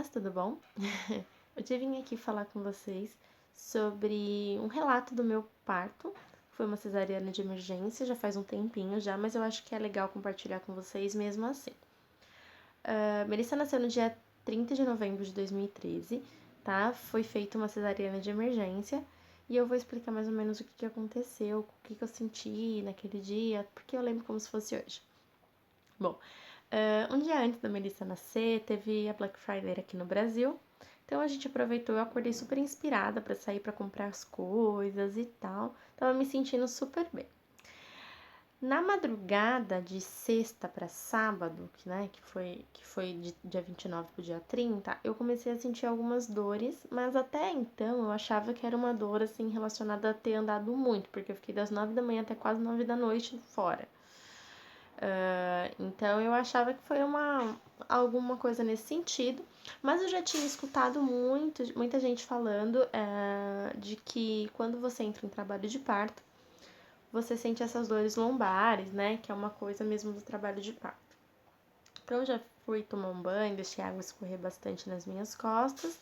meninas, tudo bom? Eu vim aqui falar com vocês sobre um relato do meu parto. Foi uma cesariana de emergência, já faz um tempinho já, mas eu acho que é legal compartilhar com vocês mesmo assim. Melissa nasceu no dia 30 de novembro de 2013, tá? Foi feita uma cesariana de emergência e eu vou explicar mais ou menos o que aconteceu, o que eu senti naquele dia, porque eu lembro como se fosse hoje. Bom, um dia antes da Melissa nascer, teve a Black Friday aqui no Brasil. Então a gente aproveitou, eu acordei super inspirada pra sair pra comprar as coisas e tal. Tava me sentindo super bem. Na madrugada de sexta pra sábado, que foi de dia 29 pro dia 30, eu comecei a sentir algumas dores, mas até então eu achava que era uma dor assim relacionada a ter andado muito, porque eu fiquei das 9 da manhã até quase 9 da noite fora. Então eu achava que foi alguma coisa nesse sentido, mas eu já tinha escutado muita gente falando de que quando você entra em trabalho de parto, você sente essas dores lombares, né? Que é uma coisa mesmo do trabalho de parto. Então eu já fui tomar um banho, deixei a água escorrer bastante nas minhas costas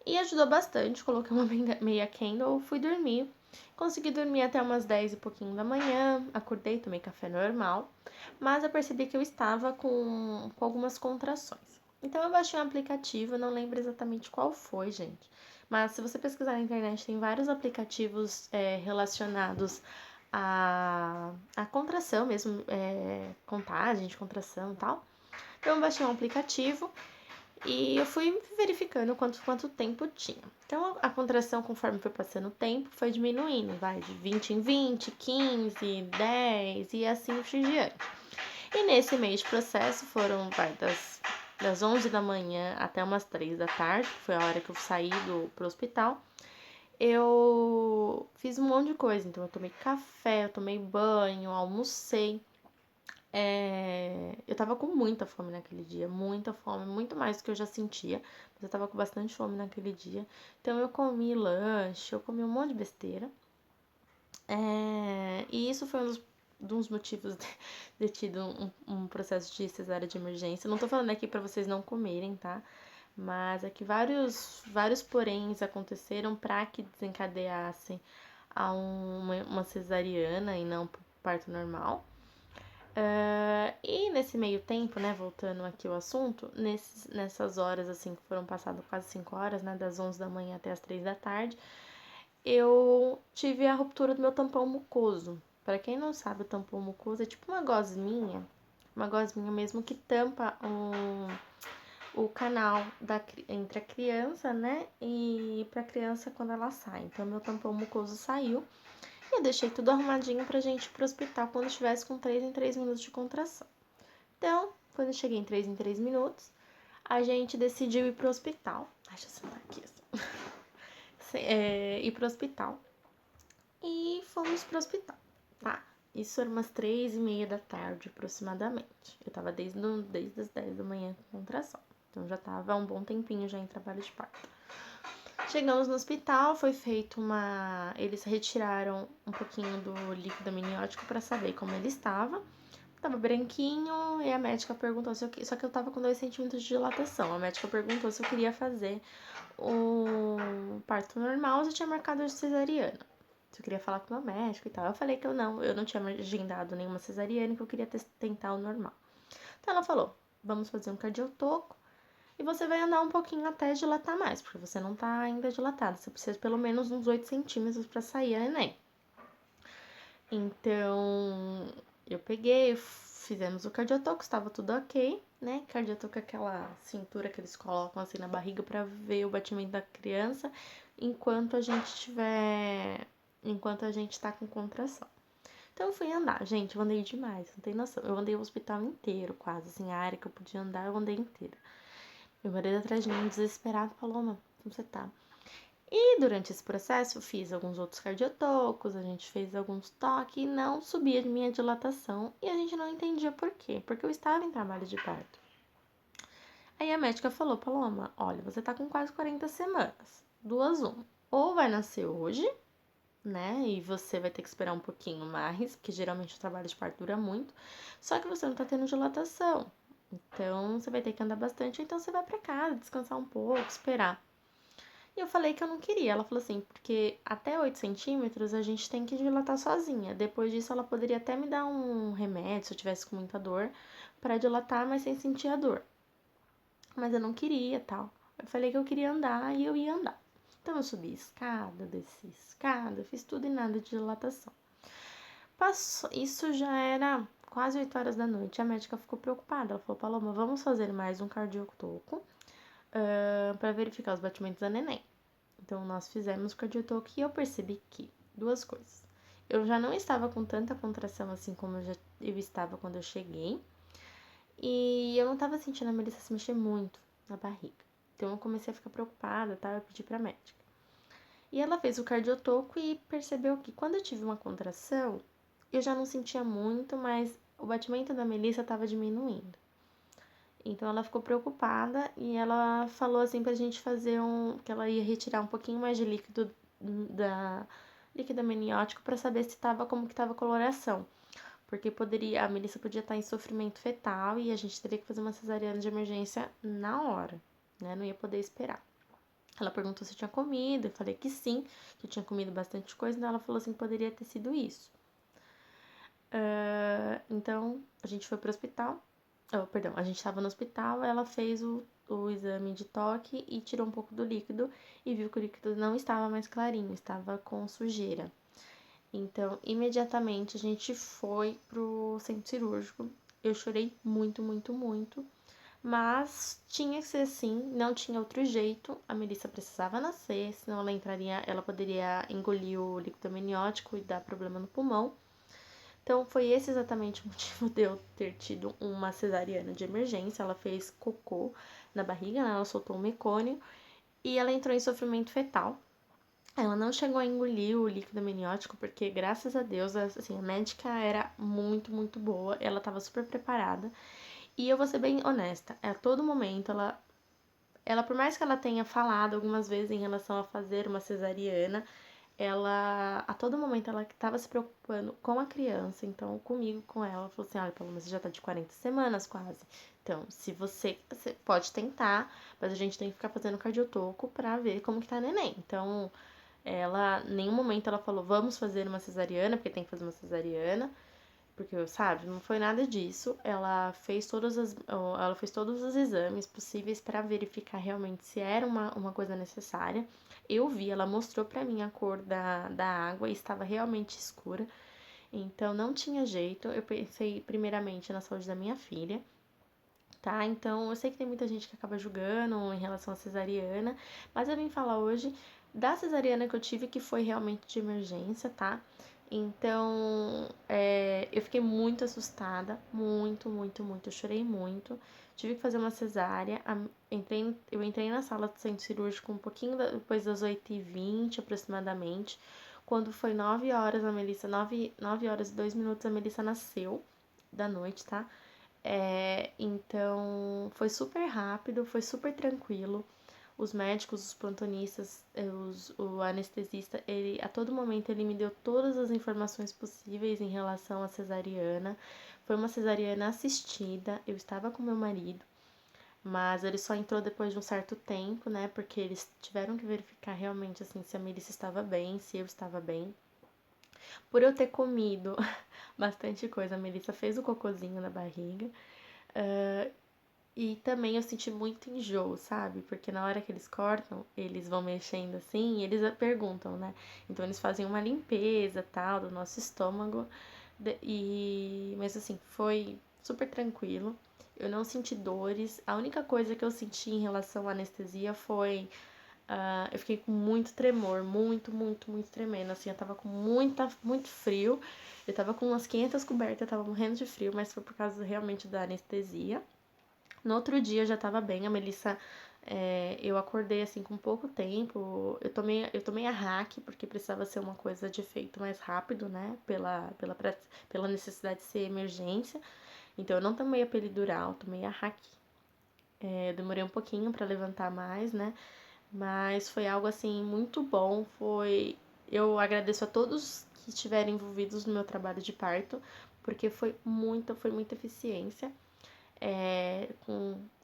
e ajudou bastante. Coloquei uma meia candle, fui dormir. Consegui dormir até umas 10 e pouquinho da manhã, acordei, tomei café normal, mas eu percebi que eu estava com algumas contrações. Então eu baixei um aplicativo, não lembro exatamente qual foi, gente. Mas se você pesquisar na internet, tem vários aplicativos relacionados à contração mesmo, contagem de contração e tal. Então eu baixei um aplicativo e eu fui verificando quanto tempo tinha. Então, a contração, conforme foi passando o tempo, foi diminuindo, vai de 20 em 20, 15, 10 e assim por diante. E nesse meio de processo foram, das 11 da manhã até umas 3 da tarde, que foi a hora que eu saí pro hospital. Eu fiz um monte de coisa, então eu tomei café, eu tomei banho, almocei. Eu tava com muita fome naquele dia, muita fome, muito mais do que eu já sentia, mas eu tava com bastante fome naquele dia. Então eu comi lanche, eu comi um monte de besteira. E isso foi dos motivos de tido um processo de cesárea de emergência. Não tô falando aqui pra vocês não comerem, tá? Mas é que vários poréns aconteceram pra que desencadeassem uma cesariana e não parto normal. E nesse meio tempo, né, voltando aqui ao assunto, nessas horas, assim, que foram passadas quase 5 horas, né, das 11 da manhã até as 3 da tarde, eu tive a ruptura do meu tampão mucoso. Para quem não sabe, o tampão mucoso é tipo uma gosminha mesmo que tampa o canal entre a criança, né, e pra criança quando ela sai. Então, meu tampão mucoso saiu. E eu deixei tudo arrumadinho pra gente ir pro hospital quando estivesse com 3 em 3 minutos de contração. Então, quando eu cheguei em 3 em 3 minutos, a gente decidiu ir pro hospital. Deixa eu sentar aqui assim. Ir pro hospital. E fomos pro hospital, tá? Isso era umas 3:30 da tarde, aproximadamente. Eu tava desde as 10 da manhã com contração. Então, já tava há um bom tempinho já em trabalho de parto. Chegamos no hospital, foi feito eles retiraram um pouquinho do líquido amniótico para saber como ele estava. Tava branquinho e a médica perguntou só que eu tava com 2 centímetros de dilatação. A médica perguntou se eu queria fazer o parto normal ou se eu tinha marcado de cesariana. Se eu queria falar com o meu médico e tal. Eu falei que eu não tinha agendado nenhuma cesariana e que eu queria tentar o normal. Então ela falou: vamos fazer um cardiotoco. E você vai andar um pouquinho até dilatar mais, porque você não tá ainda dilatado. Você precisa de pelo menos uns 8 centímetros pra sair a neném. Então, eu peguei, fizemos o cardiotoco, estava tudo ok, né? Cardiotoco é aquela cintura que eles colocam assim na barriga pra ver o batimento da criança enquanto a gente tá com contração. Então eu fui andar, gente, eu andei demais, não tem noção. Eu andei o hospital inteiro, quase, assim, a área que eu podia andar, eu andei inteira. Meu marido atrás de mim, desesperado, falou: Mano, como você tá? E durante esse processo, eu fiz alguns outros cardiotocos, a gente fez alguns toques e não subia de minha dilatação. E a gente não entendia por quê, porque eu estava em trabalho de parto. Aí a médica falou: Paloma, olha, você tá com quase 40 semanas. Duas, uma. Ou vai nascer hoje, né? E você vai ter que esperar um pouquinho mais, porque geralmente o trabalho de parto dura muito. Só que você não tá tendo dilatação. Então, você vai ter que andar bastante, então você vai pra casa, descansar um pouco, esperar. E eu falei que eu não queria. Ela falou assim, porque até 8 centímetros a gente tem que dilatar sozinha. Depois disso, ela poderia até me dar um remédio, se eu tivesse com muita dor, pra dilatar, mas sem sentir a dor. Mas eu não queria, tal. Eu falei que eu queria andar e eu ia andar. Então, eu subi escada, desci escada, fiz tudo e nada de dilatação. Passou, isso já era quase 8 horas da noite. A médica ficou preocupada. Ela falou, Paloma, vamos fazer mais um cardiotoco para verificar os batimentos da neném. Então, nós fizemos o cardiotoco e eu percebi que duas coisas. Eu já não estava com tanta contração assim como eu estava quando eu cheguei. E eu não estava sentindo a Melissa se mexer muito na barriga. Então, eu comecei a ficar preocupada, tá? Eu pedi pra médica. E ela fez o cardiotoco e percebeu que quando eu tive uma contração, eu já não sentia muito, mas o batimento da Melissa estava diminuindo. Então ela ficou preocupada e ela falou assim pra gente fazer que ela ia retirar um pouquinho mais de líquido da líquido amniótico para saber se tava como que tava a coloração, porque a Melissa podia estar em sofrimento fetal e a gente teria que fazer uma cesariana de emergência na hora, né? Não ia poder esperar. Ela perguntou se eu tinha comido, eu falei que sim, que eu tinha comido bastante coisa, então ela falou assim que poderia ter sido isso. Então a gente foi pro hospital. Perdão, a gente estava no hospital, ela fez o exame de toque e tirou um pouco do líquido e viu que o líquido não estava mais clarinho, estava com sujeira. Então, imediatamente a gente foi pro centro cirúrgico. Eu chorei muito, muito, muito, mas tinha que ser assim, não tinha outro jeito. A Melissa precisava nascer, senão ela poderia engolir o líquido amniótico e dar problema no pulmão. Então, foi esse exatamente o motivo de eu ter tido uma cesariana de emergência. Ela fez cocô na barriga, né? Ela soltou um mecônio e ela entrou em sofrimento fetal. Ela não chegou a engolir o líquido amniótico, porque graças a Deus, assim, a médica era muito, muito boa. Ela estava super preparada. E eu vou ser bem honesta, a todo momento ela, por mais que ela tenha falado algumas vezes em relação a fazer uma cesariana, ela, a todo momento, ela estava se preocupando com a criança, então comigo, com ela, falou assim, olha, Paloma, você já tá de 40 semanas quase, então, se você pode tentar, mas a gente tem que ficar fazendo cardiotoco pra ver como que tá a neném, então, ela, em nenhum momento ela falou, vamos fazer uma cesariana, porque tem que fazer uma cesariana, porque, sabe, não foi nada disso. Ela fez todos os exames possíveis para verificar realmente se era uma coisa necessária. Eu vi, ela mostrou para mim a cor da água e estava realmente escura. Então não tinha jeito. Eu pensei primeiramente na saúde da minha filha, tá? Então eu sei que tem muita gente que acaba julgando em relação à cesariana, mas eu vim falar hoje da cesariana que eu tive, que foi realmente de emergência, tá? Então, eu fiquei muito assustada, muito, muito, muito. Eu chorei muito. Tive que fazer uma cesárea. Eu entrei na sala do centro cirúrgico um pouquinho depois das 8h20 aproximadamente. Quando foi 9 horas, 9 horas e 2 minutos, a Melissa nasceu da noite, tá? Então, foi super rápido, foi super tranquilo. Os médicos, os plantonistas, o anestesista, ele a todo momento ele me deu todas as informações possíveis em relação à cesariana. Foi uma cesariana assistida, eu estava com meu marido, mas ele só entrou depois de um certo tempo, né? Porque eles tiveram que verificar realmente assim se a Melissa estava bem, se eu estava bem. Por eu ter comido bastante coisa, a Melissa fez o cocôzinho na barriga. E também eu senti muito enjoo, sabe? Porque na hora que eles cortam, eles vão mexendo assim e eles perguntam, né? Então eles fazem uma limpeza, tal, do nosso estômago. Mas assim, foi super tranquilo. Eu não senti dores. A única coisa que eu senti em relação à anestesia foi... eu fiquei com muito tremor, muito, muito, muito tremendo. Assim, eu tava com muito frio. Eu tava com umas 500 cobertas, eu tava morrendo de frio, mas foi por causa realmente da anestesia. No outro dia eu já tava bem, a Melissa, eu acordei assim com pouco tempo. Eu tomei a hack, porque precisava ser uma coisa de efeito mais rápido, né? Pela necessidade de ser emergência. Então eu não tomei a peridural, tomei a hack. Eu demorei um pouquinho pra levantar mais, né? Mas foi algo assim muito bom. Eu agradeço a todos que estiveram envolvidos no meu trabalho de parto, porque foi muita eficiência.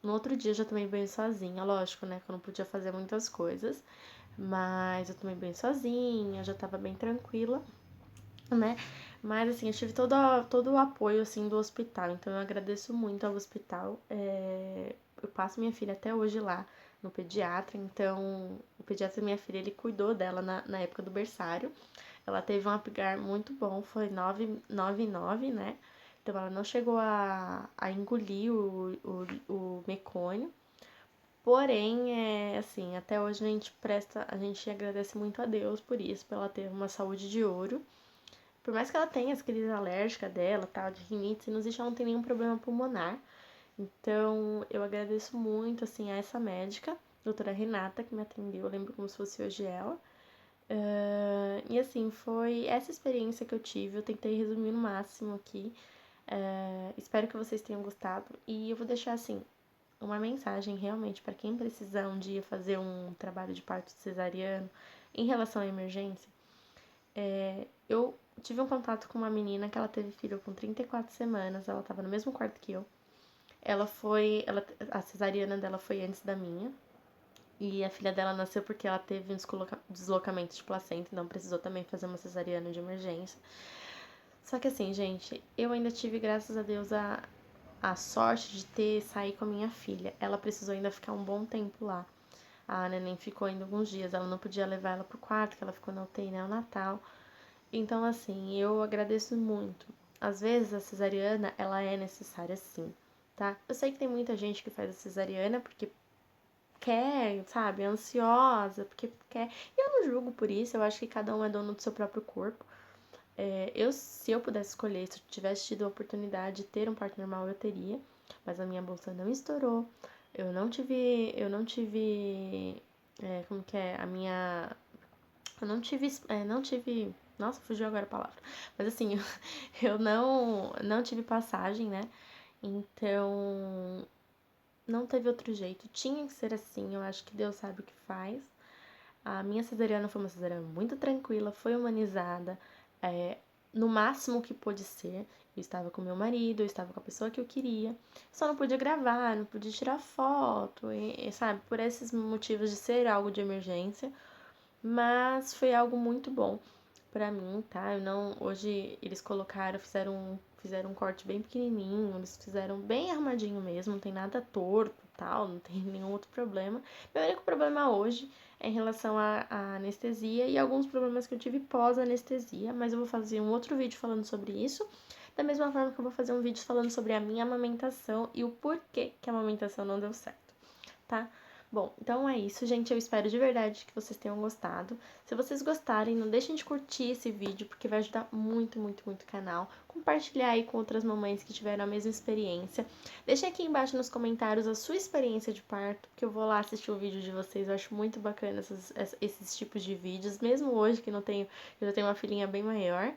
No outro dia eu já tomei banho sozinha, lógico, né? Que eu não podia fazer muitas coisas. Mas eu tomei banho sozinha, já tava bem tranquila, né? Mas assim, eu tive todo o apoio assim do hospital, então eu agradeço muito ao hospital. Eu passo minha filha até hoje lá no pediatra, então o pediatra da minha filha, ele cuidou dela na época do berçário. Ela teve um Apgar muito bom, foi 9,9, né? Então ela não chegou a engolir o mecônio. Porém, assim, até hoje a gente agradece muito a Deus por isso, por ela ter uma saúde de ouro. Por mais que ela tenha as crises alérgicas dela, tal, de rinite, sinusite, ela não tem nenhum problema pulmonar. Então, eu agradeço muito, assim, a essa médica, doutora Renata, que me atendeu, eu lembro como se fosse hoje ela. E assim, foi essa experiência que eu tive, eu tentei resumir no máximo aqui. Espero que vocês tenham gostado. E eu vou deixar, assim, uma mensagem realmente para quem precisar um dia fazer um trabalho de parto cesariano em relação à emergência. Eu tive um contato com uma menina que ela teve filho com 34 semanas, ela estava no mesmo quarto que eu. A cesariana dela foi antes da minha. E a filha dela nasceu porque ela teve um deslocamento de placenta, então precisou também fazer uma cesariana de emergência. Só que assim, gente, eu ainda tive, graças a Deus, a sorte de sair com a minha filha. Ela precisou ainda ficar um bom tempo lá. A neném ficou ainda alguns dias, ela não podia levar ela pro quarto, que ela ficou na UTI neonatal. Então, assim, eu agradeço muito. Às vezes a cesariana, ela é necessária sim, tá? Eu sei que tem muita gente que faz a cesariana porque quer, sabe, é ansiosa, porque quer. E eu não julgo por isso, eu acho que cada um é dono do seu próprio corpo. Se eu pudesse escolher, se eu tivesse tido a oportunidade de ter um parto normal, eu teria. Mas a minha bolsa não estourou. Como que é? Não tive, nossa, fugiu agora a palavra. Mas assim, eu não tive passagem, né? Então, não teve outro jeito. Tinha que ser assim, eu acho que Deus sabe o que faz. A minha cesariana foi uma cesariana muito tranquila, foi humanizada, no máximo que pôde ser. Eu estava com meu marido, eu estava com a pessoa que eu queria. Só não podia gravar, não podia tirar foto, sabe? Por esses motivos de ser algo de emergência. Mas foi algo muito bom pra mim, tá? Eu não, hoje eles fizeram um corte bem pequenininho, eles fizeram bem armadinho mesmo, não tem nada torto, tal, não tem nenhum outro problema. Meu único problema hoje é em relação à anestesia e alguns problemas que eu tive pós-anestesia, mas eu vou fazer um outro vídeo falando sobre isso. Da mesma forma que eu vou fazer um vídeo falando sobre a minha amamentação e o porquê que a amamentação não deu certo, tá? Bom, então é isso, gente. Eu espero de verdade que vocês tenham gostado. Se vocês gostarem, não deixem de curtir esse vídeo, porque vai ajudar muito, muito, muito o canal. Compartilhar aí com outras mamães que tiveram a mesma experiência. Deixem aqui embaixo nos comentários a sua experiência de parto, que eu vou lá assistir o vídeo de vocês. Eu acho muito bacana esses tipos de vídeos, mesmo hoje que eu já tenho uma filhinha bem maior.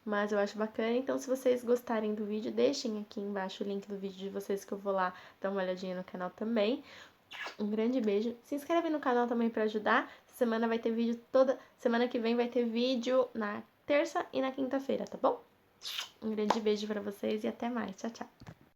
Mas eu acho bacana, então se vocês gostarem do vídeo, deixem aqui embaixo o link do vídeo de vocês que eu vou lá dar uma olhadinha no canal também. Um grande beijo. Se inscreve no canal também para ajudar. Semana que vem vai ter vídeo na terça e na quinta-feira, tá bom? Um grande beijo para vocês e até mais. Tchau, tchau.